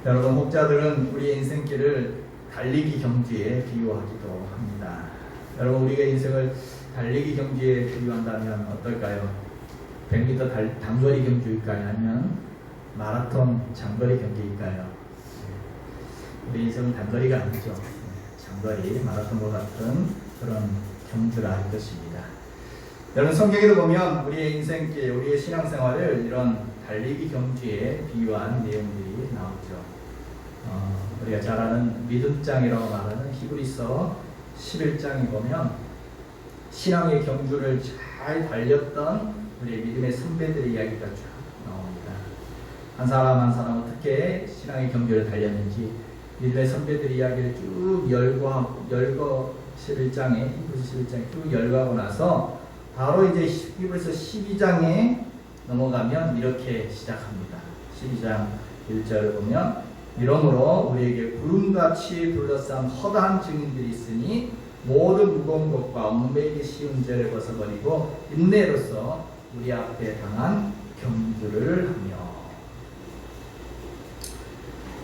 여러분, 혹자들은 우리의 인생길을 달리기 경주에 비유하기도 합니다. 여러분, 우리가 인생을 달리기 경주에 비유한다면 어떨까요? 100m 단거리 경주일까요? 아니면 마라톤 장거리 경주일까요? 우리 인생은 단거리가 아니죠. 장거리, 마라톤과 같은 그런 경주라 할 것입니다. 여러분, 성경에도 보면 우리의 인생길, 우리의 신앙생활을 이런 달리기 경주에 비유한 내용들이 나오죠. 우리가 잘 아는 믿음장이라고 말하는 히브리서 11장에 보면 신앙의 경주를 잘 달렸던 우리의 믿음의 선배들의 이야기가 쭉 나옵니다. 한 사람 한 사람 어떻게 신앙의 경주를 달렸는지 믿음의 선배들의 이야기를 쭉 열거 11장에 히브리서 11장에 쭉 열거하고 나서 바로 이제 히브리서 12장에 넘어가면 이렇게 시작합니다. 12장 1절을 보면 이러므로 우리에게 구름같이 둘러싼 허다한 증인들이 있으니 모든 무거운 것과 얽매이기 쉬운 죄를 벗어버리고 인내로서 우리 앞에 당한 경주를 하며.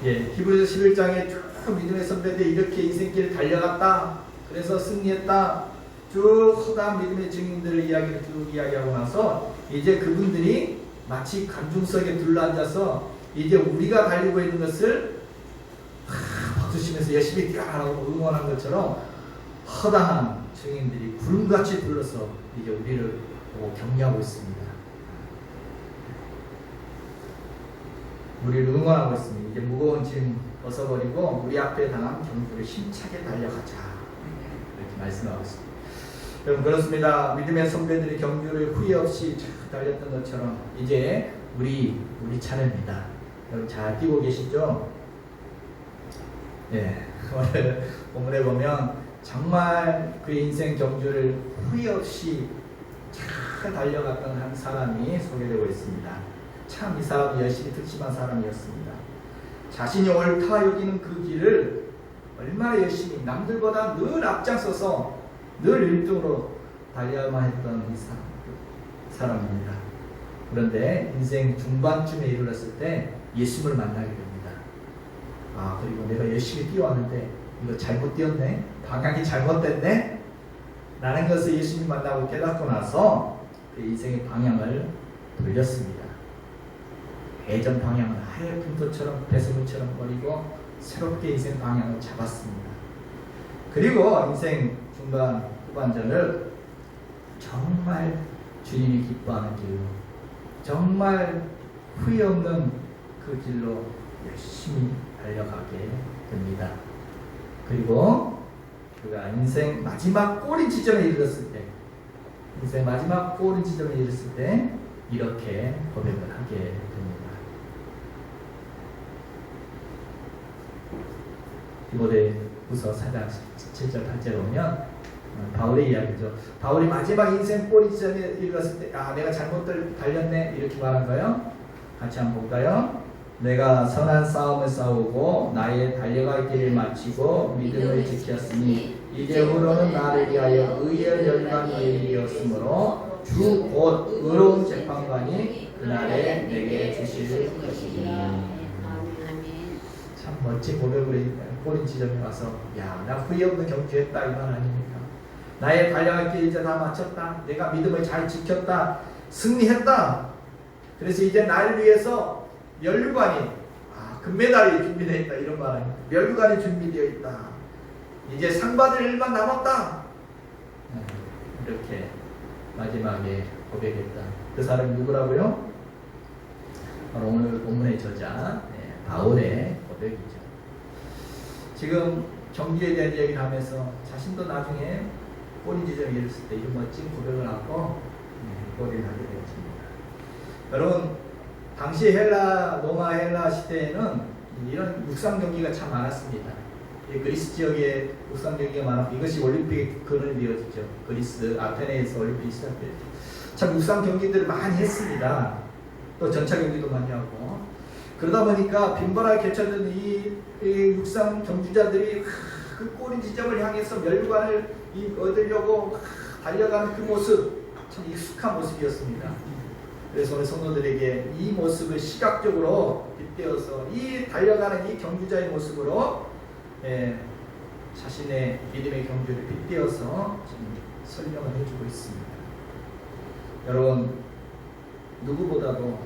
히브리서 11장에 쭉 믿음의 선배들이 이렇게 인생길을 달려갔다. 그래서 승리했다. 쭉 허다한 믿음의 증인들의 이야기를 쭉 이야기하고 나서 이제 그분들이 마치 관중석에 둘러앉아서 이제 우리가 달리고 있는 것을 박수치면서 열심히 뛰어라고 응원한 것처럼 허다한 증인들이 구름같이 둘러서 이제 우리를 보고 격려하고 있습니다. 우리를 응원하고 있습니다. 이제 무거운 짐 벗어버리고 우리 앞에 당한 경주를 힘차게 달려가자. 이렇게 말씀하고 있습니다. 여러분, 그렇습니다. 믿음의 선배들이 경주를 후회 없이 잘 달렸던 것처럼 이제 우리 차례입니다. 여러분, 잘 뛰고 계시죠? 오늘 본문에 보면 정말 그 인생 경주를 후회 없이 잘 달려갔던 한 사람이 소개되고 있습니다. 참 이 사람이 열심히 특심한 사람이었습니다. 자신이 옳다 여기는 그 길을 얼마나 열심히 남들보다 늘 앞장서서 늘 1등으로 달려야만 했던 이 사람입니다. 그런데 인생 중반쯤에 이르렀을 때 예수님을 만나게 됩니다. 그리고 내가 열심히 뛰어왔는데 이거 잘못 뛰었네? 방향이 잘못됐네? 라는 것을 예수님 만나고 깨닫고 나서 그 인생의 방향을 돌렸습니다. 예전 방향은 하얀 핀도처럼 배수물처럼 버리고 새롭게 인생 방향을 잡았습니다. 그리고 인생 중반 후반전을 정말 주님이 기뻐하는 길로, 정말 후회 없는 그 길로 열심히 달려가게 됩니다. 그리고 그가 인생 마지막 꼬리 지점에 이르렀을 때, 인생 마지막 꼬리 지점에 이르렀을 때 이렇게 고백을 하게 됩니다. 디모데후서 4장 7절 8절에 보면 바울의 이야기죠. 바울이 마지막 인생 꼬리 지점에 이르렀을 때 내가 잘못 달렸네 이렇게 말한 거예요. 같이 한번 볼까요? 내가 선한 싸움을 싸우고 나의 달려갈 길을 마치고 믿음을 지켰으니 이제후로는 나를 위하여 의의 열반이 일이었으므로 주 곧 의로운 재판관이 그날에 내게 주실 것이니. 참 멋진 고백을 꼬리 지점에 와서 나 후회 없는 경주했다 이 말 아닙니까? 나의 달려갈 길 이제 다 마쳤다. 내가 믿음을 잘 지켰다. 승리했다. 그래서 이제 나를 위해서 면류관이 금메달이 준비되어 있다 이런 말 아닙니까? 면류관이 준비되어 있다. 이제 상 받을 일만 남았다. 이렇게 마지막에 고백했다. 그 사람이 누구라고요? 바로 오늘 본문의 저자 바울의 고백이죠. 지금 경기에 대한 이야기를 하면서 자신도 나중에 꼬리 지점에 이르렀을 때 이런 멋진 고백을 하고 꼬리를 하게 되었습니다. 여러분, 당시 로마 헬라 시대에는 이런 육상 경기가 참 많았습니다. 그리스 지역에 육상 경기가 많았고 이것이 올림픽의 근원이 되어지죠. 그리스 아테네에서 올림픽이 시작됐죠. 참 육상 경기들을 많이 했습니다. 또 전차 경기도 많이 하고 그러다 보니까 빈번하게 개최된 이 육상 경주자들이 그 꼬리 지점을 향해서 멸관을 얻으려고 달려가는 그 모습 참 익숙한 모습이었습니다. 그래서 오늘 성도들에게 이 모습을 시각적으로 빗대어서 이 달려가는 이 경주자의 모습으로 자신의 믿음의 경주를 빗대어서 지금 설명을 해주고 있습니다. 여러분, 누구보다도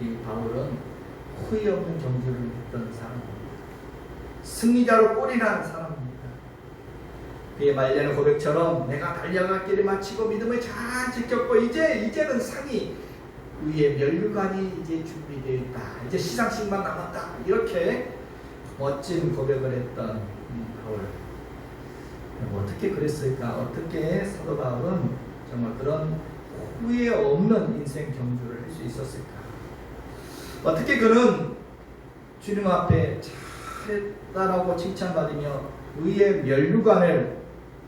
이 바울은 후회 없는 경주를 했던 사람입니다. 승리자로 꼴이라는 사람입니다. 그의 말려는 고백처럼 내가 달려갈 길을 마치고 믿음을 잘 지켰고 이제는 상이 위에 면류관이 이제 준비되어 있다. 이제 시상식만 남았다. 이렇게 멋진 고백을 했던 바울. 어떻게 그랬을까? 어떻게 사도 바울은 정말 그런 후회 없는 인생 경주를 할 수 있었을까? 어떻게 그는 주님 앞에 잘했다라고 칭찬받으며 의의 면류관을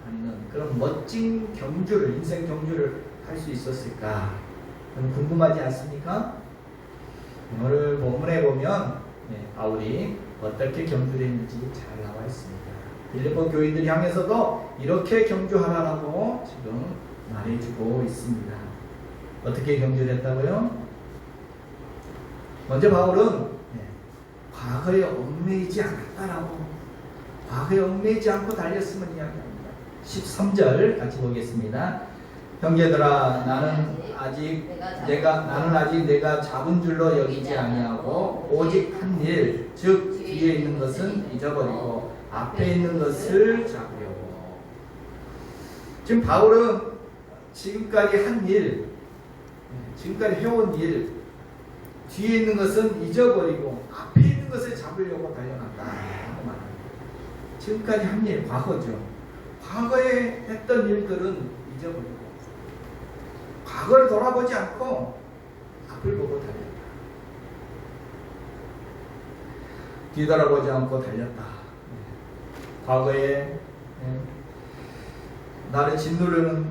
받는 그런 멋진 경주를, 인생 경주를 할 수 있었을까? 궁금하지 않습니까? 오늘 본문에 보면 바울이 어떻게 경주를 했는지 잘 나와 있습니다. 빌립보 교인들 향해서도 이렇게 경주하라고 지금 말해주고 있습니다. 어떻게 경주를 했다고요? 먼저 바울은 과거에 얽매이지 않았다라고, 과거에 얽매이지 않고 달렸음을 이야기합니다. 13절 같이 보겠습니다. 형제들아, 나는 아직 내가 잡은 줄로 여기지 아니하고 오직 한 일, 즉 뒤에 있는 것은 잊어버리고 앞에 있는 것을 잡으려고. 지금 바울은 지금까지 한 일, 지금까지 해온 일, 뒤에 있는 것은 잊어버리고 앞에 있는 것을 잡으려고 달려간다 하고 말합니다. 지금까지 한 일, 과거죠. 과거에 했던 일들은 잊어버리고 과거를 돌아보지 않고 앞을 보고 달렸다. 뒤돌아보지 않고 달렸다. 과거에 나를 짓누르는,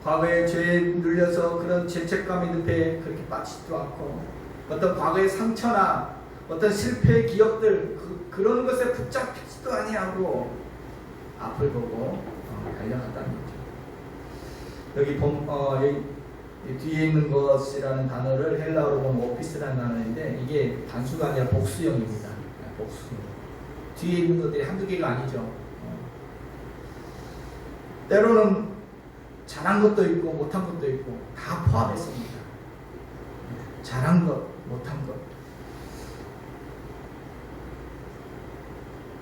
과거에 죄에 눌려서 그런 죄책감의 늪에 그렇게 빠지지도 않고 어떤 과거의 상처나 어떤 실패의 기억들 그런 것에 붙잡히지도 아니하고 앞을 보고 달려갔다는 거죠. 여기 뒤에 있는 것이라는 단어를 헬라어로 보면 오피스라는 단어인데 이게 단수가 아니라 복수형입니다. 복수형. 뒤에 있는 것들이 한두 개가 아니죠. 때로는 잘한 것도 있고 못한 것도 있고 다 포함했습니다. 잘한 것, 못한 것.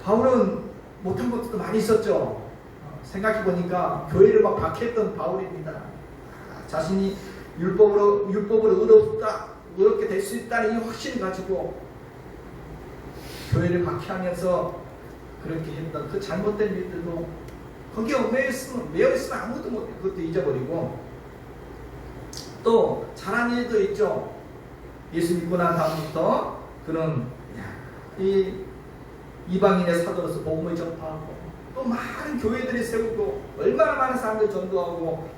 바울은 못한 것도 많이 있었죠. 생각해보니까 교회를 막 박해했던 바울입니다. 자신이 율법으로 의롭게 될 수 있다는 이 확신을 가지고 교회를 박해하면서 그렇게 했던 그 잘못된 일들도 거기에 매여 있으면 아무것도 못해. 그것도 잊어버리고 또 잘한 일도 있죠. 예수 믿고 난 다음부터 그는 이 이방인의 사도로서 복음을 전파하고 또 많은 교회들을 세우고 얼마나 많은 사람들 전도하고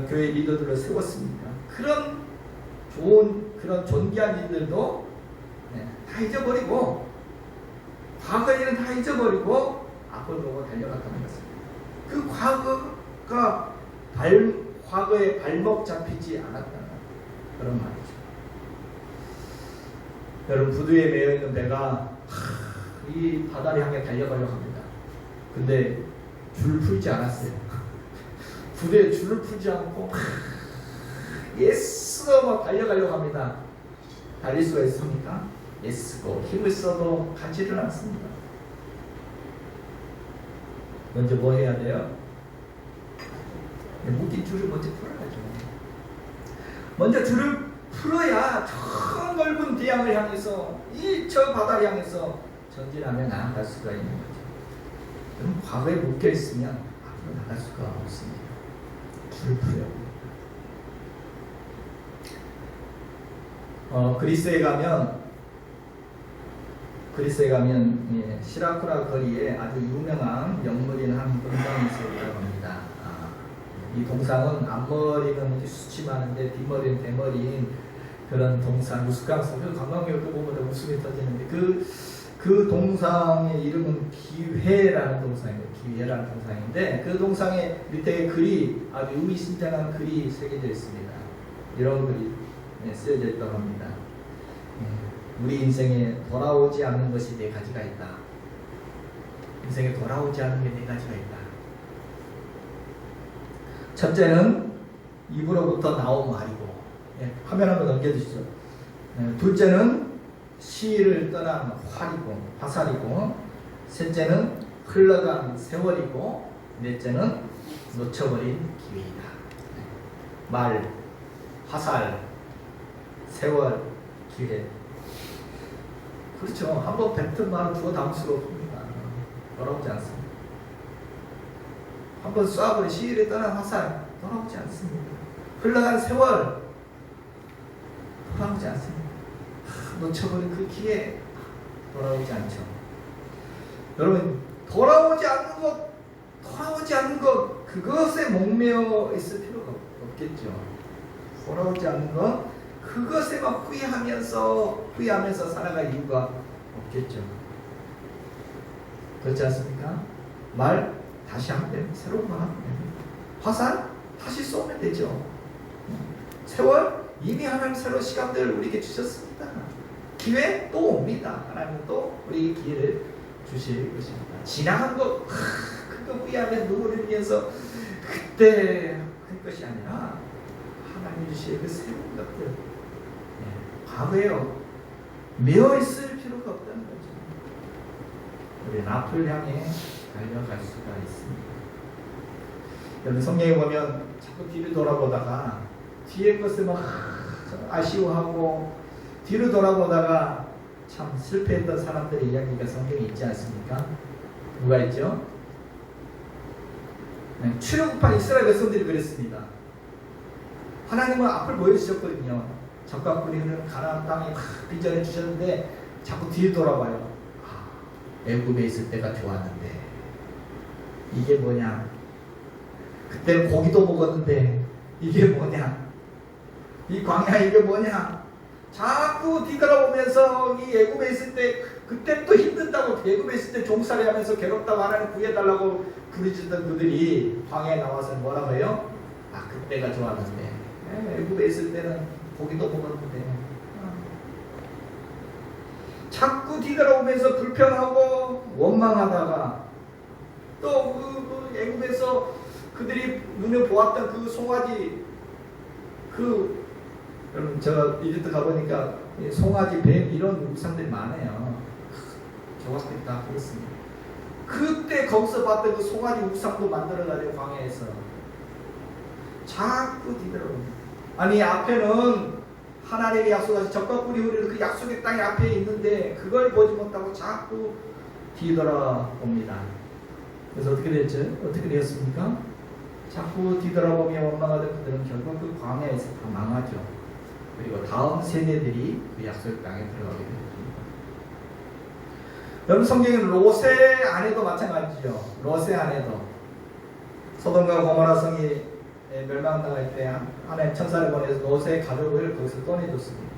교회 리더들을 세웠습니까? 그런 좋은 그런 존귀한 일들도 다 잊어버리고 과거의 일은 다 잊어버리고 앞을 보고 달려갔다는 것입니다. 그 과거에 발목 잡히지 않았다는 그런 말이죠. 여러분, 부두에 매여 있는 배가 이 바다를 향해 달려가려고 합니다. 근데 줄을 풀지 않았어요. 부두에 줄을 풀지 않고 예스고 막 달려가려고 합니다. 달릴 수가 있습니까? 예스고 힘을 써도 가지를 않습니다. 먼저 뭐 해야 돼요? 묶인 줄을 먼저 풀어야죠. 먼저 줄을 풀어야 저 넓은 대양을 향해서 저 바다를 향해서 전진하며 나아갈 수가 있는 거죠. 그럼 과거에 묶여 있으면 앞으로 나갈 수가 없습니다. 줄을 풀어야 합니다. 그리스에 가면 시라쿠라 거리에 아주 유명한 명물인 한 동상이 있었다고 합니다. 이 동상은 앞머리는 수치 많은데 뒷머리는 대머리인 그런 동상, 우스꽝성, 그 관광객도 보면 웃음이 터지는데 그 동상의 이름은 기회라는 동상이에요. 기회라는 동상인데 그 동상의 밑에 글이 아주 의미심장한 글이 새겨져 있습니다. 이런 글이 쓰여져 있다고 합니다. 우리 인생에 돌아오지 않는 것이 네 가지가 있다. 인생에 돌아오지 않는 게 네 가지가 있다. 첫째는 입으로부터 나온 말이고, 화면 한번 넘겨주시죠. 둘째는 시를 떠난 화살이고, 셋째는 흘러간 세월이고, 넷째는 놓쳐버린 기회이다. 말, 화살, 세월, 기회. 그렇죠. 한번 뱉은 말은 주워 담을 수가 없습니다. 돌아오지 않습니다. 한번 쏴버린 시일에 떠난 화살 돌아오지 않습니다. 흘러간 세월 돌아오지 않습니다. 놓쳐버린 그 기회 돌아오지 않죠. 여러분, 돌아오지 않는 것 그것에 목매어 있을 필요가 없겠죠. 돌아오지 않는 것 그것에만 후회하면서 살아갈 이유가 없겠죠. 그렇지 않습니까? 말 다시 하면 됩니다. 새로운 말 하면 됩니다. 화살 다시 쏘면 되죠. 세월 이미 하나님 새로운 시간들을 우리에게 주셨습니다. 기회 또 옵니다. 하나님은 또 우리에게 기회를 주실 것입니다. 지나간 것 그거 후회하면서 눈물을 흘리면서 그때 할 것이 아니라 하나님 주실 그 새로운 것들, 과거에요 매어 있을 필요가 없다는 거죠. 우리는 앞을 향해 달려갈 수가 있습니다. 여러분, 성경에 보면 자꾸 뒤를 돌아보다가 뒤의 것을 막 아쉬워하고 뒤를 돌아보다가 참 실패했던 사람들의 이야기가 성경에 있지 않습니까? 누가 있죠? 출애굽한 이스라엘 백성들이 그랬습니다. 하나님은 앞을 보여주셨거든요. 적과 꿀이 흐르는 가나안 땅에 빚전해 주셨는데 자꾸 뒤를 돌아봐요. 애굽에 있을 때가 좋았는데 이게 뭐냐? 그때는 고기도 먹었는데 이게 뭐냐? 이 광야 이게 뭐냐? 자꾸 뒤돌아보면서 이 애굽에 있을 때 그때 또 힘든다고 애굽에 있을 때 종살이 하면서 괴롭다고 하나님 구해달라고 부르짖던 그들이 광야에 나와서 뭐라고 해요? 그때가 좋았는데 애굽에 있을 때는 고기도 먹었는데 자꾸 뒤돌아오면서 불평하고 원망하다가 또 그 애굽에서 그들이 눈에 보았던 그 송아지 여러분 저 이집트 가보니까 송아지, 뱀 이런 우상들이 많아요. 좋았겠다 그렇습니다. 그때 거기서 봤던 그 송아지 우상도 만들어가지고 광야에서 자꾸 뒤돌아옵니다. 아니 앞에는 하나님의 약속하신 적과 꿀이 흐르는 그 약속의 땅이 앞에 있는데 그걸 보지 못하고 자꾸 뒤돌아옵니다. 그래서 어떻게 됐죠? 어떻게 되었습니까? 자꾸 뒤돌아보며 원망하던 그들은 결국 그 광야에서 다 망하죠. 그리고 다음 세대들이 그 약속의 땅에 들어가게 됩니다. 여러분, 성경은 롯의 아내도 마찬가지죠. 롯의 아내도 소돔과 고모라 성이 멸망당할 때 하나님 천사를 보내서 롯의 가족을 거기서 떠내줬습니다.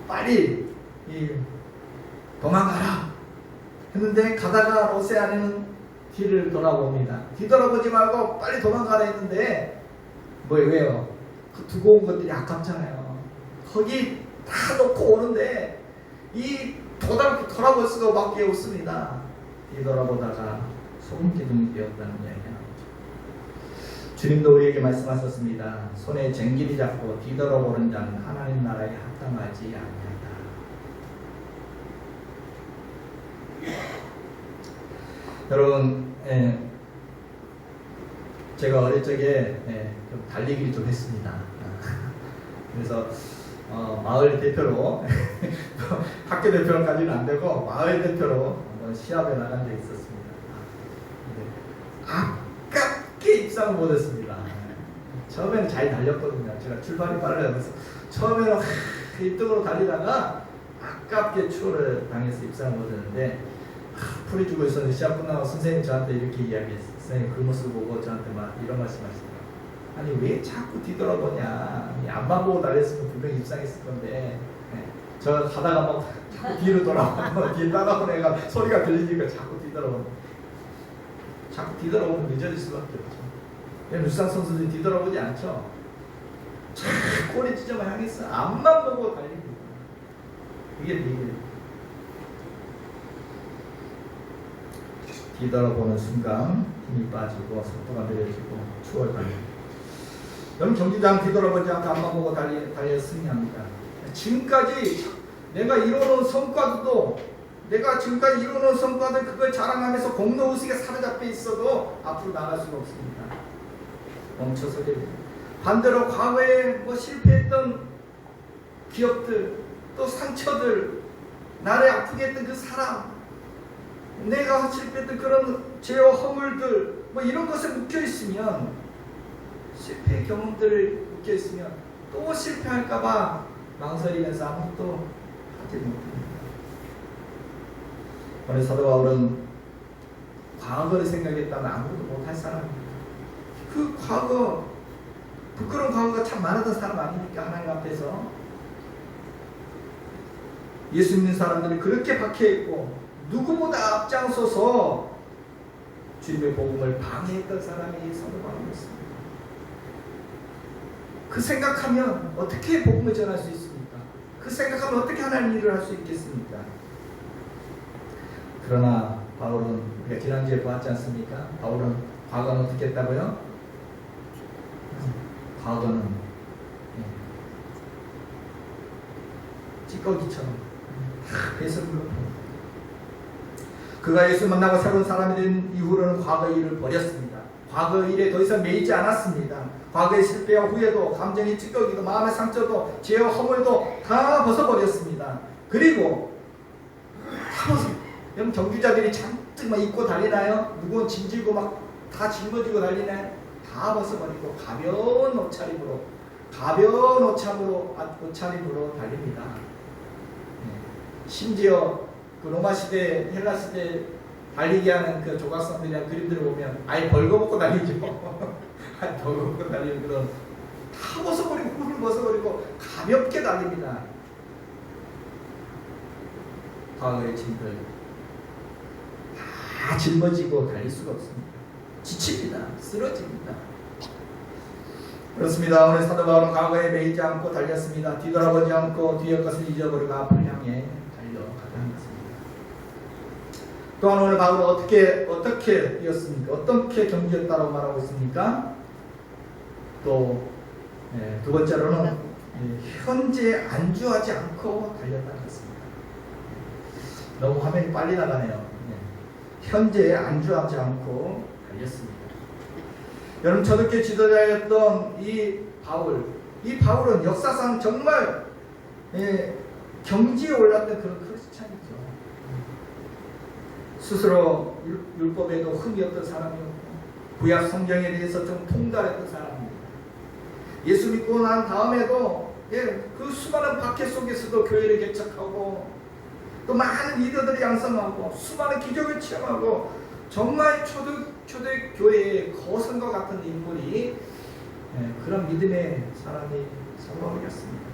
빨리 도망가라 했는데 가다가 롯의 아내는 뒤를 돌아봅니다. 뒤돌아보지 말고 빨리 도망가라 했는데 왜요? 그 두고 온 것들이 아깝잖아요. 거기 다 놓고 오는데 돌아볼 수가 밖에 없습니다. 뒤돌아보다가 소금기둥이 되었다는 이야기가 나오죠. 주님도 우리에게 말씀하셨습니다. 손에 쟁기를 잡고 뒤돌아보는 자는 하나님 나라에 합당하지 아니하다. 여러분, 제가 어릴 적에 좀 달리기를 좀 했습니다. 그래서 마을 대표로 학교 대표로까지는 안 되고 마을 대표로 시합에 나간 적이 있었습니다. 아깝게 입상을 못했습니다. 처음에는 잘 달렸거든요. 제가 출발이 빨라요. 그래서 처음에는 1등으로 달리다가 아깝게 추월을 당해서 입상을 못했는데 풀이 주고 있었는데 시합 끝나고 선생님 저한테 이렇게 이야기했어요. 선생님 그 모습을 보고 저한테 이런 말씀하시더라고요. 아니 왜 자꾸 뒤돌아보냐. 앞만 보고 달렸으면 분명히 입상했을 건데 저 가다가 막 자꾸 뒤로 돌아오고 뒤에 따라오는 애가 소리가 들리니까 자꾸 뒤돌아오는. 자꾸 뒤돌아오면 늦어질 수밖에 없죠. 일상 선수들이 뒤돌아보지 않죠. 꼬리 찢어만 향했어. 앞만 보고 달립니다. 이게 비밀. 뒤돌아보는 순간 힘이 빠지고 속도가 느려지고 추월합니다. 여러분 경기장 뒤돌아보지 않고 앞만 보고 달려 승리합니다. 지금까지 내가 이루어놓은 성과도 내가 지금까지 이루어놓은 성과들 그걸 자랑하면서 공로우스에 사로잡혀 있어도 앞으로 나갈 수가 없습니다. 멈춰서 됩니다. 반대로 과거에 실패했던 기억들 또 상처들 나를 아프게 했던 그 사람 내가 실패했던 그런 죄와 허물들 이런 것에 묶여있으면 실패 경험들을 묶여있으면 또 실패할까봐 망설이면서 아무것도 하지 못합니다. 오늘 사도 바울은 과거를 생각했다면 아무것도 못할 사람입니다. 그 과거 부끄러운 과거가 참 많았던 사람 아닙니까? 하나님 앞에서 예수 믿는 사람들이 그렇게 박해했고 누구보다 앞장서서 주님의 복음을 방해했던 사람이 사도 바울이었습니다. 그 생각하면 어떻게 복음을 전할 수 있습니까? 그 생각하면 어떻게 하나님 일을 할 수 있겠습니까? 그러나 바울은 우리가 지난주에 보았지 않습니까? 바울은 과거는 어떻게 했다고요? 과거는 찌꺼기처럼 다 배설물로 봅니다. 그가 예수 만나고 새로운 사람이 된 이후로는 과거 일을 버렸습니다. 과거 일에 더 이상 매이지 않았습니다. 과거의 실패와 후회도 감정의 찌꺼기도 마음의 상처도 죄와 허물도 다 벗어버렸습니다. 그리고 다 벗어. 여러분 경기자들이 잔뜩 막 입고 달리나요? 누구는 짐지고 막 다 짊어지고 달리나요? 다 벗어버리고 가벼운 옷차림으로 달립니다. 심지어 그 로마 시대, 헬라 시대 달리기 하는 그 조각상들이나 그림들을 보면 아예 벌거벗고 달리죠. 벌거벗고 달리는 그런 다 벗어버리고 훌훌 벗어버리고 가볍게 달립니다. 과거의 짐들 다 짊어지고 달릴 수가 없습니다. 지칩니다. 쓰러집니다. 그렇습니다. 오늘 사도 바울은 과거에 매이지 않고 달렸습니다. 뒤돌아보지 않고 뒤의 것을 잊어버리고 앞을 향해 달려가는 것입니다. 또한 오늘 바울은 어떻게 뛰었습니까? 어떻게 경기했다고 말하고 있습니까? 또 두 번째로는 현재에 안주하지 않고 달렸다는 것입니다. 너무 화면이 빨리 나가네요. 현재에 안주하지 않고 달렸습니다. 여러분 저렇게 지도자였던 이 바울은 역사상 정말 경지에 올랐던 그런 크리스찬이죠. 스스로 율법에도 흠이 없던 사람이었고 구약 성경에 대해서 좀 통달했던 사람입니다. 예수 믿고 난 다음에도 그 수많은 박해 속에서도 교회를 개척하고 또 많은 리더들을 양성하고 수많은 기적을 체험하고 정말 초대 교회의 거성과 같은 인물이 그런 믿음의 사람이 사도바울이었습니다.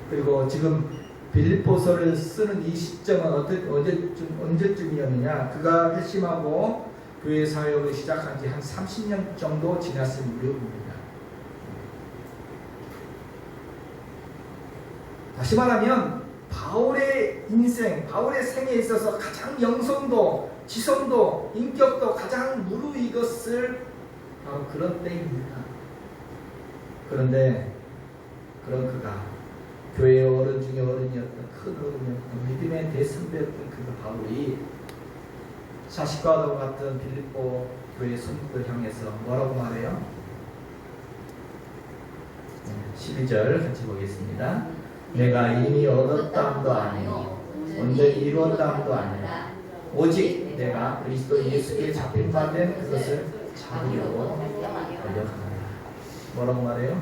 그리고 지금 빌립보서를 쓰는 이 시점은 언제쯤이었느냐? 그가 회심하고 교회 사역을 시작한 지 한 30년 정도 지났을 무렵입니다. 다시 말하면 바울의 인생, 바울의 생에 있어서 가장 영성도, 지성도, 인격도 가장 무르익었을 바로 그런 때입니다. 그런데 그런 그가 교회의 어른 중에 어른이었던 큰 어른이었던 믿음의 대선배였던 그 바울이 사식과도 같은 빌립보 교회 성도들 향해서 뭐라고 말해요? 12절 같이 보겠습니다. 내가 이미 얻었다함도 아니요 온전히 이루었다함도 아니라 오직 내가 그리스도 예수께 잡힌 바 된 그것을 잡으려고 달려가노라. 뭐라고 말해요?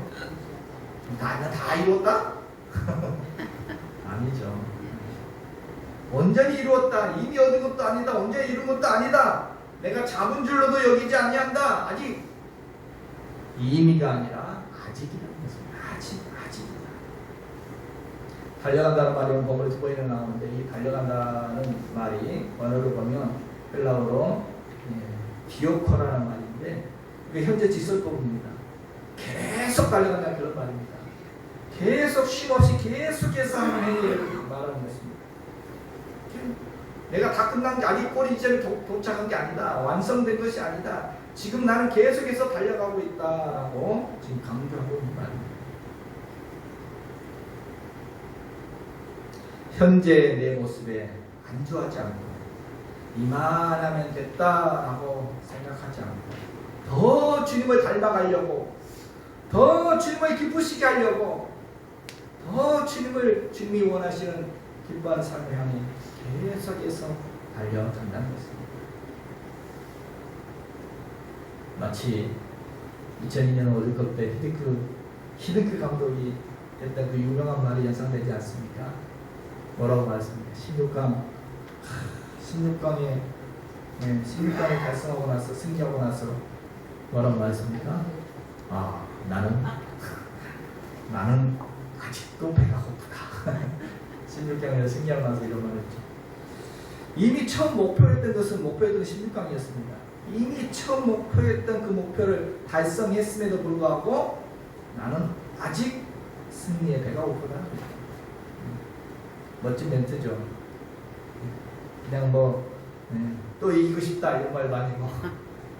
다 이루었다? 아니죠. 온전히 이루었다. 이미 얻은 것도 아니다. 온전히 이룬 것도 아니다. 내가 잡은 줄로도 여기지 아니한다. 아직 이미가 아니라 아직이라는 것입니다. 아직이다. 달려간다는 말이 오늘 두 번이나 나오는데 이 달려간다는 말이 언어로 보면 헬라어로 디오코라는 말인데 그게 현재 지설법입니다. 계속 달려간다 그런 말입니다. 계속 쉼없이 계속해서 하는 행위를 말하는 것입니다. 내가 다 끝난 게 아직 꼬리 지점에 도착한 게 아니다. 완성된 것이 아니다. 지금 나는 계속해서 달려가고 있다라고 지금 강조하고 있는 말입니다. 현재 내 모습에 안주하지 않고 이만하면 됐다라고 생각하지 않고 더 주님을 닮아가려고 더 주님을 기쁘시게 하려고 더 주님이 원하시는 기뻐하는 삶을 향해 계속해서 달려간다는 것입니다. 마치 2002년 월드컵 때 히딩크 감독이 했던 그 유명한 말이 연상되지 않습니까? 뭐라고 말했습니까? 16강에 달성하고 나서 승리하고 나서 뭐라고 말했습니까? 나는 아직도 배가 고프다. 16강에서 승리하고 나서 이런 말을 했죠. 이미 처음 목표했던 것은 목표했던 16강이었습니다. 이미 처음 목표했던 그 목표를 달성했음에도 불구하고 나는 아직 승리의 배가 고프다. 멋진 멘트죠. 그냥 또 이기고 싶다 이런 말도 아니고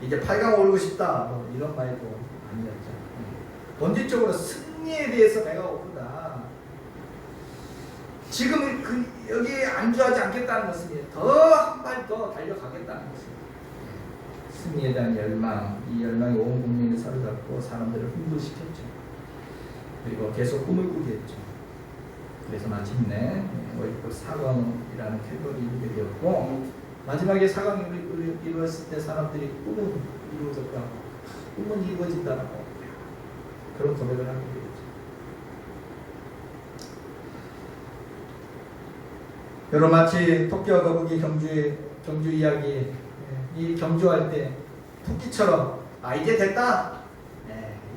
이제 8강 오르고 싶다 이런 말도 아니었죠. 본질적으로 승리에 대해서 배가 고프다. 지금 여기에 안주하지 않겠다는 것입니다. 더 한 발 더 달려가겠다는 것입니다. 승리에 대한 열망, 이 열망이 온 국민을 사로잡고 사람들을 흥분시켰죠. 그리고 계속 꿈을 꾸게 했죠. 그래서 마침내 월드컵 4강이라는 쾌거를 이루게 되었고 마지막에 4강을 이루었을 때 사람들이 꿈은 이루어졌다고 꿈은 이루어진다고 그런 고백을 하게 되었죠. 여러분 마치 토끼와 거북이 경주 이야기 이 경주할 때 토끼처럼 이제 됐다.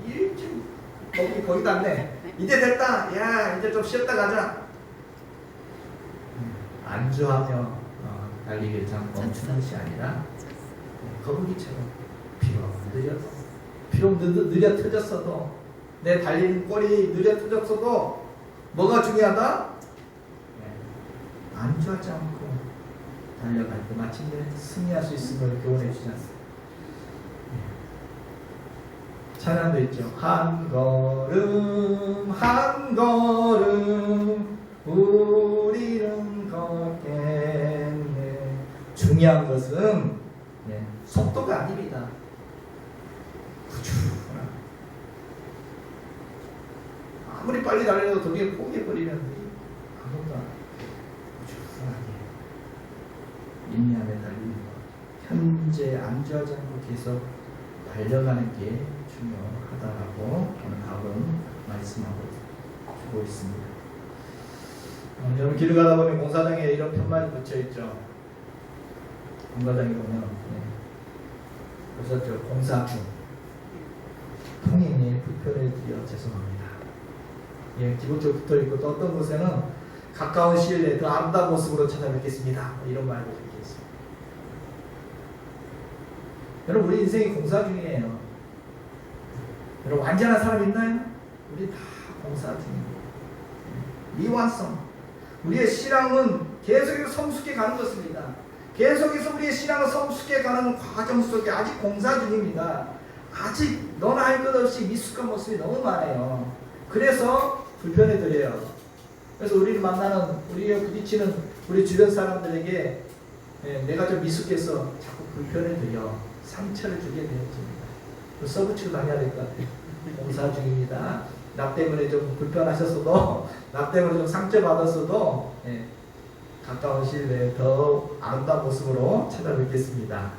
이렇게 거기 닿네. 이제 됐다. 야 이제 좀 쉬었다 가자. 안주하며 달리기를 잠깐 멈추는 것이 아니라 거북이처럼 피로 느려 터졌어도 내 달리는 꼴이 느려 터졌어도 뭐가 중요하다? 안주하지 않고 달려갈 때 마침내 승리할 수 있음을 교훈해 주지 않습니까? 찬양도 있죠. 한 걸음 한 걸음 우리는 걷겠네. 중요한 것은 속도가 아닙니다. 꾸준한 아무리 빨리 달려도 도중에 포기해버리면 아무것도 안 해요. 꾸준하게 인내하며 달리는 것, 현재 안주하지 않고 계속 달려가는 게 중요하다라고 오늘 답은 말씀하고 주고 있습니다. 여러분 길을 가다 보면 공사장에 이런 편말이 붙여있죠. 공사장에 보면 보셨죠? 공사 중 통행에 불편을 드려 죄송합니다. 기본적으로 붙어있고 또 어떤 곳에는 가까운 시일 내에 더 아름다운 모습으로 찾아뵙겠습니다. 이런 말도 적혀 있습니다. 여러분 우리 인생이 공사 중이에요. 여러분 완전한 사람 있나요? 우리 다 공사 중입니다. 미완성. 우리의 신앙은 계속해서 성숙해 가는 것입니다. 계속해서 우리의 신앙을 성숙해 가는 과정 속에 아직 공사 중입니다. 아직 너나 할 것 없이 미숙한 모습이 너무 많아요. 그래서 불편해 드려요. 그래서 우리를 만나는, 우리에 부딪히는 우리 주변 사람들에게 내가 좀 미숙해서 자꾸 불편해 드려 상처를 주게 되어집니다. 써붙이고 다녀야 될 것 같아요. 공사 중입니다. 나 때문에 좀 불편하셨어도, 나 때문에 좀 상처받았어도 가까운 시일 내에 더 아름다운 모습으로 찾아뵙겠습니다.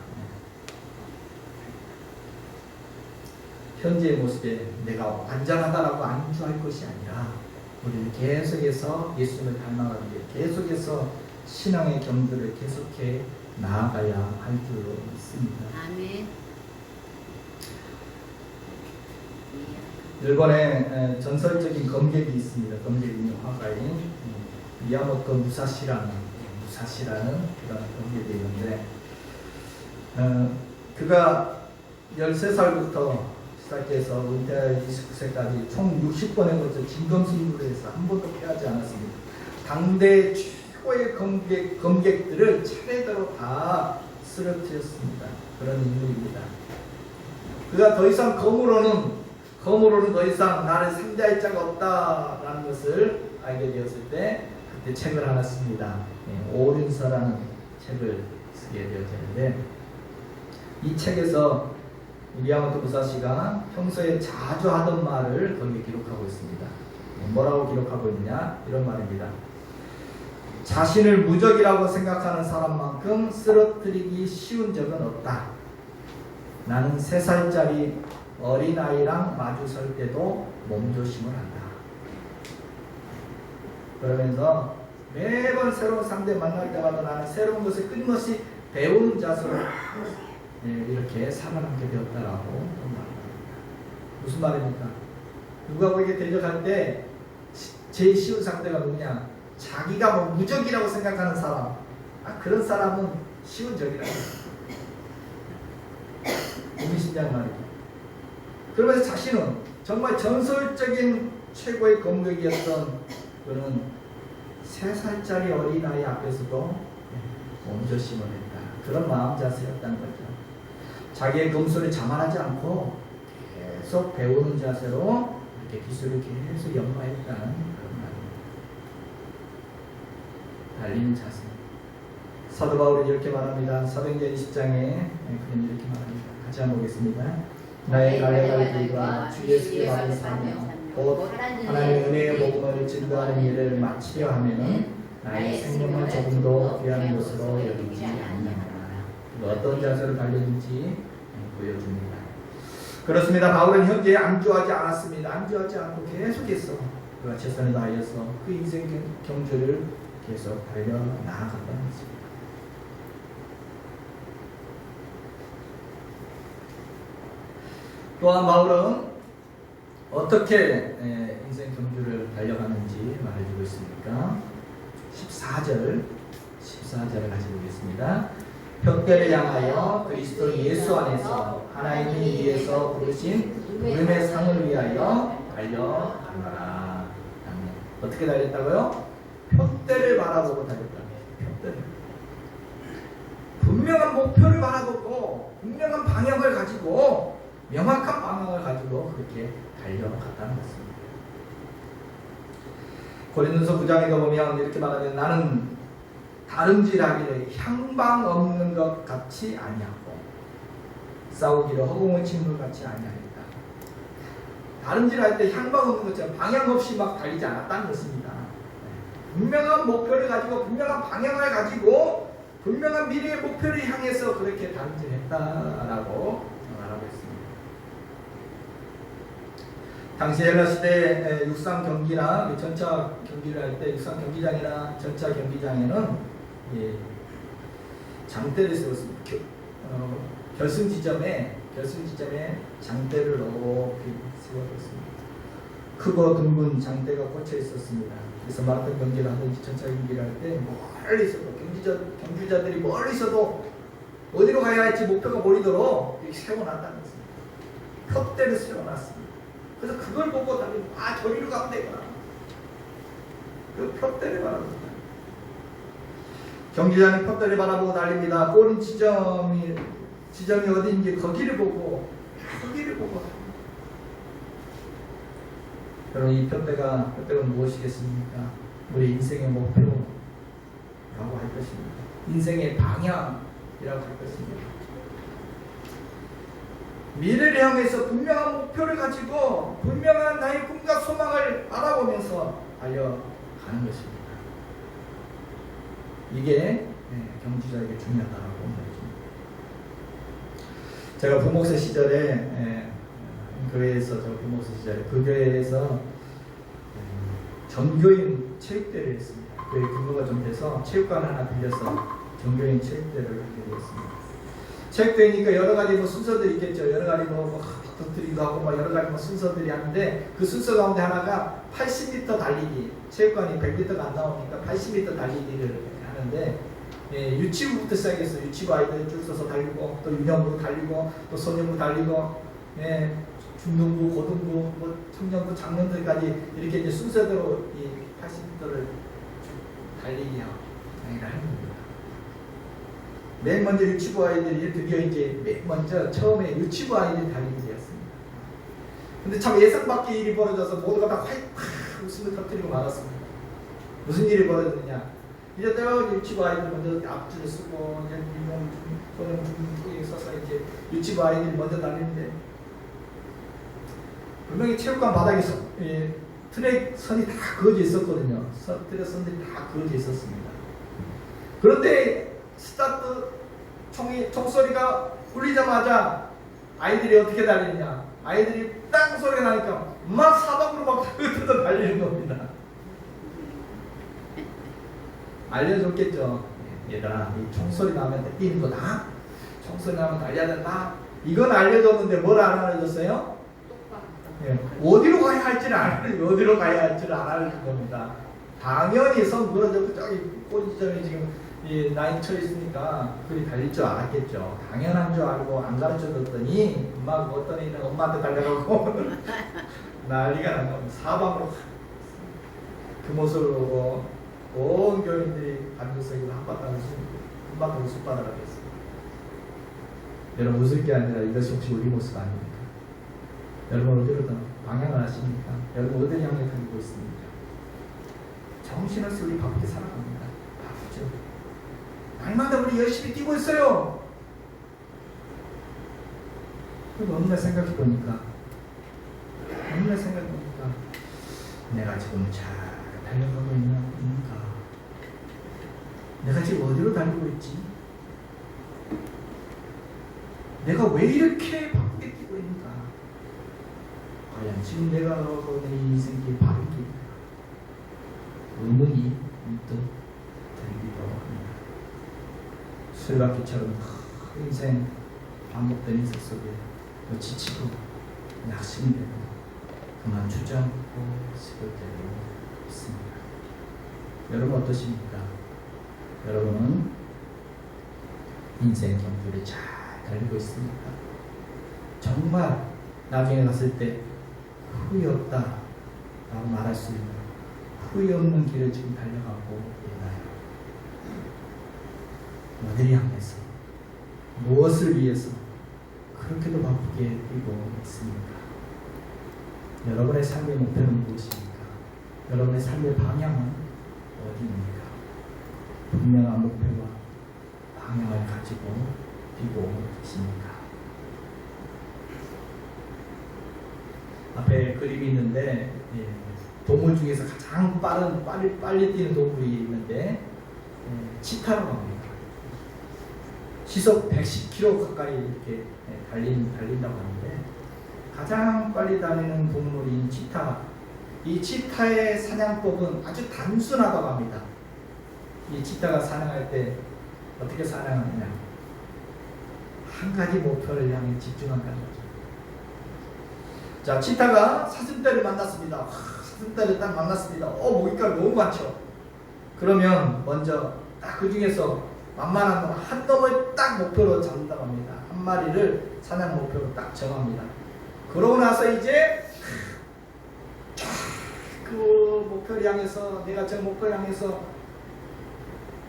현재의 모습에 내가 완전하다라고 안주할 것이 아니라 우리는 계속해서 예수님을 닮아가는 게 계속해서 신앙의 경주를 계속해 나아가야 할 줄 믿습니다. 아멘. 일본에 전설적인 검객이 있습니다. 검객이 화가인 미야모토 무사시라는 그런 검객이 있는데 그가 13살부터 시작해서 은퇴 29세까지 총 60번에 걸쳐 진검승부를 해서 한 번도 패하지 않았습니다. 당대 최고의 검객들을 차례대로 다 쓰러뜨렸습니다. 그런 인물입니다. 그가 더 이상 검으로는 더 이상 나를 상대할 자가 없다라는 것을 알게 되었을 때 그때 책을 하나 씁니다. 오륜서라는 책을 쓰게 되었는데 이 책에서 미야모토 무사시가 평소에 자주 하던 말을 거기에 기록하고 있습니다. 뭐라고 기록하고 있냐? 이런 말입니다. 자신을 무적이라고 생각하는 사람만큼 쓰러뜨리기 쉬운 적은 없다. 나는 3살짜리 어린아이랑 마주 설 때도 몸조심을 한다. 그러면서 매번 새로운 상대 만날 때마다 나는 새로운 것을 끊임없이 배우는 자세로 이렇게 살아남게 되었다라고 말합니다. 무슨 말입니까? 누가 보기에 대적할 때 제일 쉬운 상대가 누구냐? 자기가 뭐 무적이라고 생각하는 사람. 그런 사람은 쉬운 적이라고. 의미심장 말이죠. 그러면서 자신은 정말 전설적인 최고의 검객이었던 그는 3살짜리 어린아이 앞에서도 몸조심을 했다. 그런 마음 자세였다는 거죠. 자기의 검술을 자만하지 않고 계속 배우는 자세로 이렇게 기술을 계속 연마했다는 그런 말입니다. 달리는 자세. 사도 바울은 이렇게 말합니다. 사도행전 20장에 그는 이렇게 말합니다. 같이 한번 보겠습니다. 나의 갈래갈 길과 주 예수의 받은 사명 곧 하나님의 은혜의 복음을 증거하는 일을 마치려 하면은 나의 생명을 조금도 귀한 것으로 여기지 아니하노라. 어떤 자세로 달렸는지 보여줍니다. 그렇습니다. 바울은 현재에 안주하지 않았습니다. 안주하지 않고 계속해서 그가 최선을 다하여서 그 인생 경주를 계속 달려 나아갔다는 것입니다. 또한 바울은 어떻게 인생 경주를 달려가는지 말해주고 있습니까? 14절을 같이 보겠습니다. 푯대를 향하여 그리스도 예수 안에서 하나님이 위에서 부르신 부름의 상을 위하여 달려가노라. 어떻게 달렸다고요? 푯대를 바라보고 달렸다. 푯대를. 분명한 목표를 바라보고 분명한 방향을 가지고 명확한 방향을 가지고 그렇게 달려갔다는 것입니다. 고린도서 9장에 보면 이렇게 말하면 나는 다름질하기를 향방 없는 것 같이 아니하고 싸우기를 허공을 치는 것 같이 아니하였다. 다름질할 때 향방 없는 것처럼 방향 없이 막 달리지 않았다는 것입니다. 분명한 목표를 가지고 분명한 방향을 가지고 분명한 미래의 목표를 향해서 그렇게 다름질했다라고 말하고 있습니다. 당시 헬라 시대 육상 경기나 전차 경기를 할 때 육상 경기장이나 전차 경기장에는 장대를 세웠습니다. 결승 지점에 장대를 높이 세워뒀습니다. 크고 둥근 장대가 꽂혀 있었습니다. 그래서 마라톤 경기를 하든지 전차 경기를 할 때 멀리서도 경주자들이 멀리서도 어디로 가야 할지 목표가 보이도록 이렇게 세워놨다는 것입니다. 푯대를 세워놨습니다. 그래서 그걸 보고 달리면 저리로 가면 되구나. 그 푯대를 바라봅니다. 경기장의 푯대를 바라보고 달립니다. 꼬린 지점이 어디인지 거기를 보고 여러분 이 푯대가 무엇이겠습니까? 우리 인생의 목표라고 할 것입니다. 인생의 방향이라고 할 것입니다. 미래를 향해서 분명한 목표를 가지고 분명한 나의 꿈과 소망을 알아보면서 달려가는 것입니다. 이게 경주자에게 중요하다고 말해줍니다. 제가 부목사 시절에 교회에서 그 교회에서 전교인 체육대회를 했습니다. 교회 근무가 좀 돼서 체육관 하나 빌려서 전교인 체육대회를 하게 되었습니다. 체육대회니까 여러 가지 순서들이 있겠죠. 여러 가지 덕트리도 하고 여러 가지 순서들이 하는데 그 순서 가운데 하나가 80m 달리기. 체육관이 100m가 안 나오니까 80m 달리기를 하는데 유치부부터 시작해서 유치부 아이들 줄 서서 달리고 또 유년부 달리고 또 소년부 달리고 중등부, 고등부, 뭐 청년부, 장년들까지 이렇게 이제 순서대로 이 80m를 달리기하고 하는 겁니다. 맨 먼저 유치부 아이들이 드디어 이제 맨 먼저 처음에 유치부 아이들이 달리게 되었습니다. 근데 참 예상 밖의 일이 벌어져서 모두가 다 웃음을 터뜨리고 말았습니다. 무슨 일이 벌어졌느냐? 이제 내가 유치부 아이들 먼저 앞줄을 쓰고 이제 이몸 또는 중에 서서 이제 유치부 아이들이 먼저 달리는데 분명히 체육관 바닥에서 트랙 선이 다 그어져 있었거든요. 트랙 선들이 다 그어져 있었습니다. 그런데 스타트 총소리가 울리자마자 아이들이 어떻게 달리느냐? 아이들이 땅 소리가 나니까 막 사방으로 막 흩어져 달리는 겁니다. 알려줬겠죠. 얘들아, 이 총소리 나면 뛰는 거다. 총소리 나면 달려야 된다. 이건 알려줬는데 뭘 안 알려줬어요? 어디로 가야 할지를 어디로 가야 할지를 안 알려준 겁니다. 당연히 선 무너져 저기 꼬리점에 지금 이 라인 쳐 있으니까 그리 달릴 줄 알았겠죠. 당연한 줄 알고 안 가르쳐 줬더니 막 어떤 애는 엄마한테 달려가고 난리가 난 겁니다. 사방으로 그 모습을 보고 온 교인들이 반주석으로 한바탕을 쑥바닥을 했습니다. 여러분 웃을 게 아니라 이것이 혹시 우리 모습 아닙니까? 여러분 어디로 방향을 아십니까? 여러분 어디를 향해 가고 있습니까? 정신없이 우리 바쁘게 살아갑니다. 바쁘죠. 날마다 우리 열심히 뛰고 있어요. 그리고 어느 날 생각해보니까 내가 지금 잘 달려가고 있는가? 내가 지금 어디로 달리고 있지? 내가 왜 이렇게 바쁘게 뛰고 있는가? 과연 지금 내가 가고 있는 이 인생길 바른 길인가? 의문이 문득 들기도 합니다. 술바퀴처럼 큰 인생 반복된 인생 속에 또 지치고 낙심되고 그만 주저앉고 싶을 때도 있습니다. 여러분 어떠십니까? 여러분은 인생 경주를 잘 달리고 있습니까? 정말 나중에 갔을 때 후회 없다 라고 말할 수 있는 후회 없는 길을 지금 달려가고 있나요? 어디를 향해서 무엇을 위해서 그렇게도 바쁘게 뛰고 있습니까? 여러분의 삶의 목표는 무엇입니까? 여러분의 삶의 방향은 어디입니까? 분명한 목표와 방향을 가지고 뛰고 계십니까? 앞에 그림이 있는데 동물 중에서 가장 빨리 뛰는 동물이 있는데 치타라고 합니다. 시속 110km 가까이 이렇게 달린다고 하는데 가장 빨리 달리는 동물인 치타. 이 치타의 사냥법은 아주 단순하다고 합니다. 이 치타가 사냥할 때 어떻게 사냥하느냐? 한 가지 목표를 향해 집중한다는 거죠. 자, 치타가 사슴떼를 만났습니다. 사슴떼를 딱 만났습니다. 먹잇감이 너무 많죠. 그러면 먼저 딱 그 중에서 만만한 놈 한 놈을 딱 목표로 잡는다고 합니다. 한 마리를 사냥 목표로 딱 정합니다. 그러고 나서 이제 그 목표를 향해서 내가 저 목표를 향해서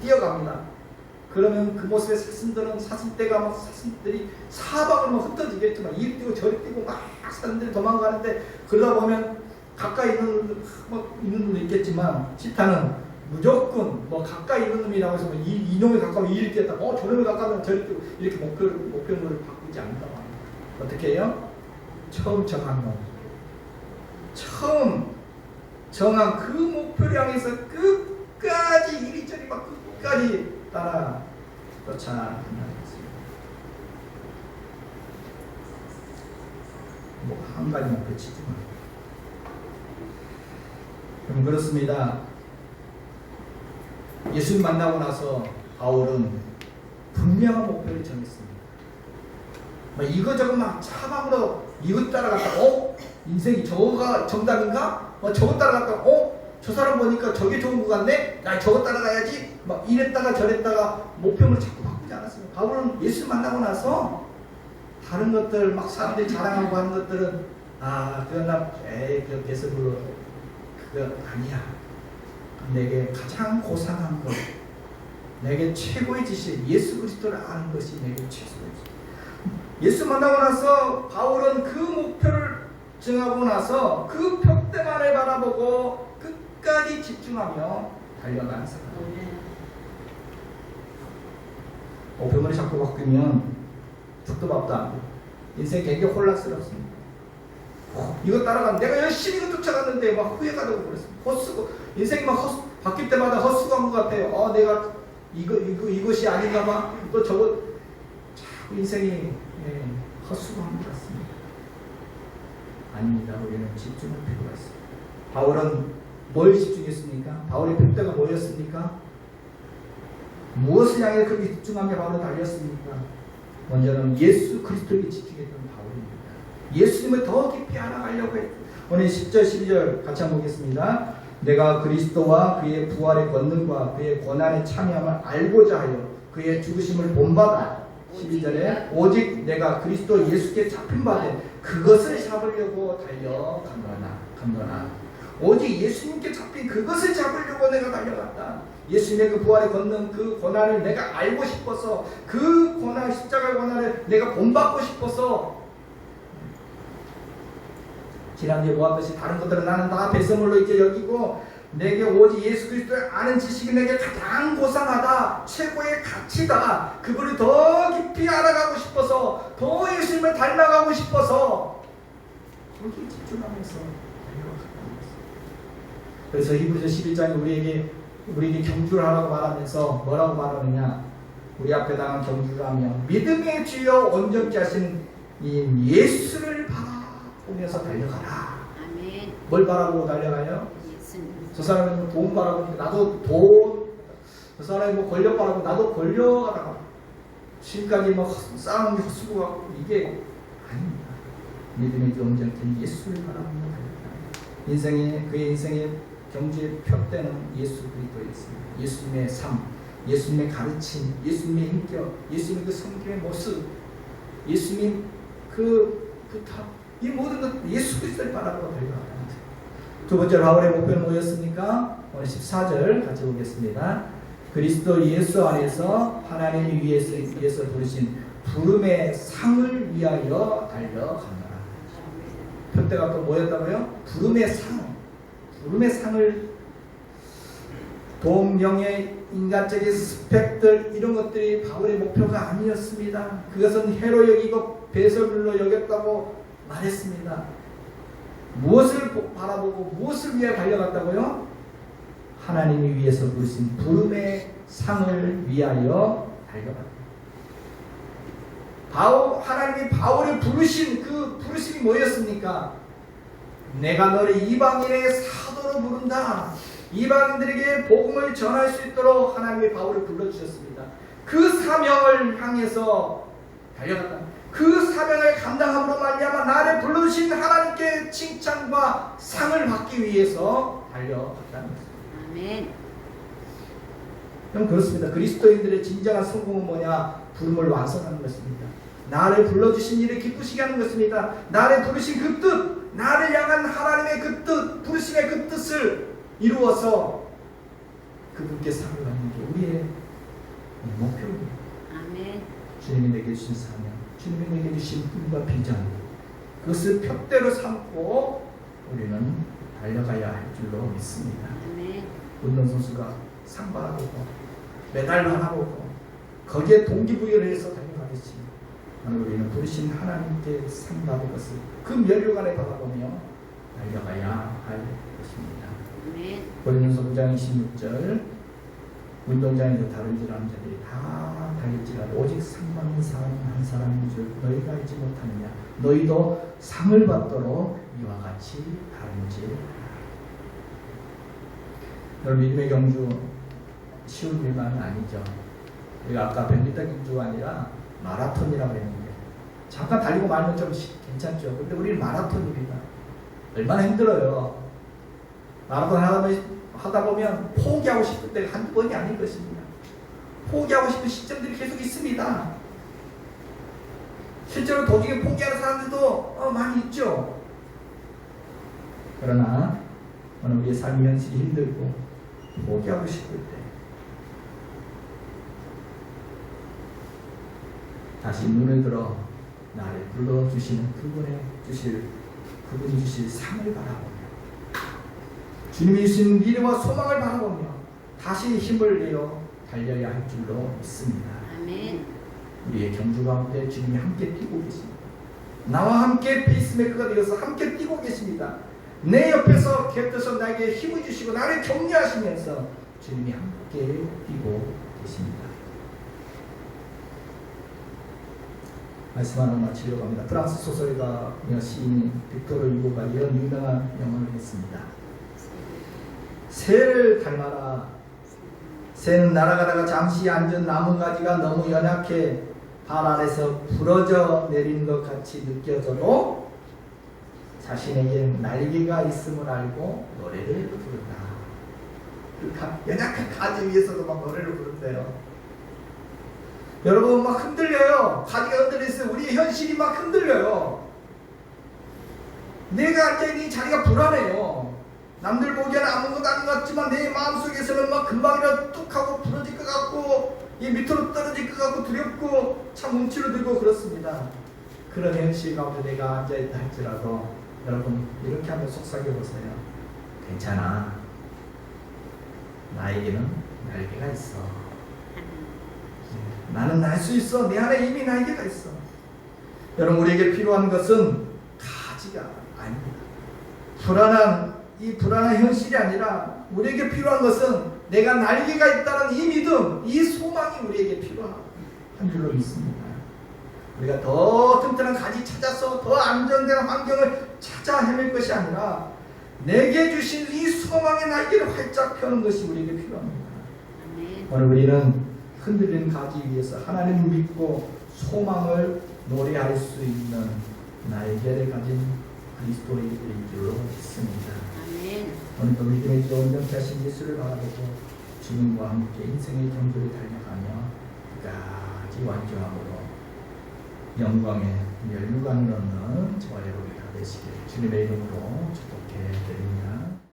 뛰어갑니다. 그러면 그 모습의 사슴들이 사방을 막 흩어지겠지만 이리 뛰고 저리 뛰고 막 사람들이 도망가는데 그러다 보면 가까이 있는 놈도 있겠지만 치타는 무조건 가까이 있는 놈이라고 해서 이놈에 가까우면 이리 뛰었다. 저놈에 가까우면 저리 뛰고 이렇게 목표물을 바꾸지 않는다고 합니다. 어떻게 해요? 처음 정한 놈. 처음 정한 그 목표를 향해서 끝까지 이리저리 막 끝까지 따라 쫓아간다는 것입니다. 한 가지만 그치지만 그럼 그렇습니다. 예수님 만나고 나서 바울은 분명한 목표를 정했습니다. 이거저거 막 차방으로 이것 따라갔다 인생이 저거가 정답인가? 저거 따라갔다 저 사람 보니까 저게 좋은 것 같네? 나 저거 따라가야지. 막 이랬다가 저랬다가 목표를 자꾸 바꾸지 않았습니다. 바울은 예수 만나고 나서 다른 것들 막 사람들이 자랑하고 하는 것들은 그나 그 베스불로 그거 아니야. 내게 가장 고상한 것, 내게 최고의 지식, 예수 그리스도를 아는 것이 내게 최고의 지식. 예수 만나고 나서 바울은 그 목표를 정하고 나서 그 벽대만을 바라보고 끝까지 집중하며 달려가는 사람. 오표물이 자꾸 바뀌면 죽도 밥도 안 돼. 인생 굉장히 혼란스럽습니다. 이거 따라가면 내가 열심히 이거 쫓아갔는데 막 후회가 되고 그랬습니다. 헛수고 인생이 막 바뀔 때마다 헛수고한 것 같아요. 내가 이것이 아닌가 봐. 또 저거 자꾸 인생이 헛수고한 것 같습니다. 아닙니다. 우리는 집중할 필요가 있습니다. 바울은 뭘 집중했습니까? 바울의 벽대가 뭐였습니까? 무엇을 향해 그렇게 집중하며 바울은 달렸습니까? 먼저는 예수 그리스도에게 집중했던 바울입니다. 예수님을 더 깊이 알아가려고 했고, 오늘 10절 12절 같이 한번 보겠습니다. 내가 그리스도와 그의 부활의 권능과 그의 고난의 참여함을 알고자 하여 그의 죽으심을 본받아 12절에 오직 내가 그리스도 예수께 잡힌 바 된 그것을 잡으려고 달려간거나 오직 예수님께 잡힌 그것을 잡으려고 내가 달려갔다. 예수님의 그 부활의 권능, 그 고난을 내가 알고 싶어서, 그 고난, 십자가의 고난을 내가 본받고 싶어서, 지난주에 보았듯이 다른 것들은 나는 다 배설물로 이제 여기고, 내게 오직 예수 그리스도를 아는 지식이 내게 가장 고상하다, 최고의 가치다, 그분을 더 깊이 알아가고 싶어서, 더 예수님을 닮아가고 싶어서 거기에 집중하면서 달려갔다는 것입니다. 그래서 히브리서 11장에 우리에게 경주를 하라고 말하면서 뭐라고 말하느냐? 우리 앞에 당한 경주를 하며 믿음의 주여 온전케 하신 이 예수를 바라보면서 달려가라. 아멘. 뭘 바라보고 달려가요? 예수님. 저 사람은 돈 바라보니까 나도 돈, 저 사람이 뭐 권력 바라보고 나도 권력하다가 지금까지 뭐 싸움이 헛수고 갖고 이게 아닙니다. 믿음의 주 온전케 예수를 바라보며 달려가라. 그의 인생의 경주의 표대는 예수 그리스도였습니다. 예수님의 삶, 예수님의 가르침, 예수님의 인격, 예수님의 그 성경의 모습, 예수님 그 부탁, 이 모든 것 예수 그리스도를 바라보고 달려가는 거죠. 두 번째 바울의 목표는 뭐였습니까? 오늘 14절 같이 보겠습니다. 그리스도 예수 안에서 하나님이 위에서 부르신 부름의 상을 위하여 달려간다. 표대가 또 뭐였다고요? 부름의 상. 부름의 상을, 돈, 명예, 인간적인 스펙들 이런 것들이 바울의 목표가 아니었습니다. 그것은 해로 여기고 배설물로 여겼다고 말했습니다. 무엇을 바라보고 무엇을 위해 달려갔다고요? 하나님이 위해서 부르신 부름의 상을 위하여 달려갔다. 하나님이 바울을 부르신 그 부르심이 뭐였습니까? 내가 너를 이방인의 사도로 부른다. 이방인들에게 복음을 전할 수 있도록 하나님이 바울을 불러주셨습니다. 그 사명을 향해서 달려갔다. 그 사명을 감당함으로 말미암아 나를 불러주신 하나님께 칭찬과 상을 받기 위해서 달려갔다는 것입니다. 아멘. 그럼 그렇습니다. 그리스도인들의 진정한 성공은 뭐냐? 부름을 완성하는 것입니다. 나를 불러주신 일을 기쁘시게 하는 것입니다. 나를 부르신 그 뜻, 나를 향한 하나님의 그 뜻, 부르심의 그 뜻을 이루어서 그분께 상을 받는 게 우리의 목표입니다. 아멘. 주님이 내게 주신 사명, 주님이 내게 주신 꿈과 비전, 그것을 표대로 삼고 우리는 달려가야 할 줄로 믿습니다. 아멘. 운동선수가 상 받아보고 메달 받아보고 거기에 동기부여를 해서 달려가겠지. 우리는 부르신 하나님께 상 받은 것을 그 면류관에 바라보며 달려가야 할 것입니다. 고린도서 9장 26절 운동장에서 다른 줄 아는 자들이 다 달릴지라도 오직 상 받는 사람 한 사람인 줄 너희가 알지 못하느냐. 너희도 상을 받도록 이와 같이 다른지. 여러분, 믿음의 경주 쉬운 일만은 아니죠. 우리가 아까 100m 경주가 아니라 마라톤이라고 했는데 잠깐 달리고 말면 좀 괜찮죠. 근데 우리는 마라톤입니다. 얼마나 힘들어요. 마라톤 하다 보면 포기하고 싶을 때가 한두 번이 아닌 것입니다. 포기하고 싶은 시점들이 계속 있습니다. 실제로 도중에 포기하는 사람들도 많이 있죠. 그러나 오늘 우리의 삶의 현실이 힘들고 포기하고 싶을 때 다시 눈을 들어 나를 불러주시는 그분이 주실 상을 바라보며 주님이 주신 미래와 소망을 바라보며 다시 힘을 내어 달려야 할 줄로 믿습니다. 아멘. 우리의 경주 가운데 주님이 함께 뛰고 계십니다. 나와 함께 페이스메이커가 되어서 함께 뛰고 계십니다. 내 옆에서 곁에서 나에게 힘을 주시고 나를 격려하시면서 주님이 함께 뛰고 계십니다. 말씀 하나 마치려고 합니다. 프랑스 소설가며 시인 빅토르 유고가 이런 유명한 영어를 했습니다. 새를 닮아라. 새는 날아가다가 잠시 앉은 나뭇가지가 너무 연약해 발 아래서 부러져 내리는 것 같이 느껴져도 자신에게 날개가 있음을 알고 노래를 부른다. 그 연약한 가지 위에서도 막 노래를 부른대요. 여러분 막 흔들려요. 가지가 흔들려있어요. 우리의 현실이 막 흔들려요. 내가 앉아있는 이 자리가 불안해요. 남들 보기에는 아무것도 아닌 것 같지만 내 마음속에서는 막 금방이라도 뚝 하고 부러질 것 같고 이 밑으로 떨어질 것 같고 두렵고 참 움츠러들고 그렇습니다. 그런 현실 가운데 내가 앉아있다 할지라도 여러분 이렇게 한번 속삭여보세요. 괜찮아. 나에게는 날개가 있어. 나는 날 수 있어. 내 안에 이미 날개가 있어. 여러분 우리에게 필요한 것은 가지가 아닙니다. 이 불안한 현실이 아니라 우리에게 필요한 것은 내가 날개가 있다는 이 믿음, 이 소망이 우리에게 필요한 줄로 믿습니다. 우리가 더 튼튼한 가지 찾아서 더 안정된 환경을 찾아 헤맬 것이 아니라 내게 주신 이 소망의 날개를 활짝 펴는 것이 우리에게 필요합니다. 오늘 우리는 흔들리는 가지 위에서 하나님을 믿고 소망을 노래할 수 있는 날개를 가진 그리스도인들인 줄로 믿습니다. 오늘도 믿음의 길 온전케 하신 예수를 바라보고 주님과 함께 인생의 경주를 달려가며 끝까지 완주함으로 영광의 멸류관을 얻는 저와 여러분이 다 되시길 주님의 이름으로 축복해 드립니다.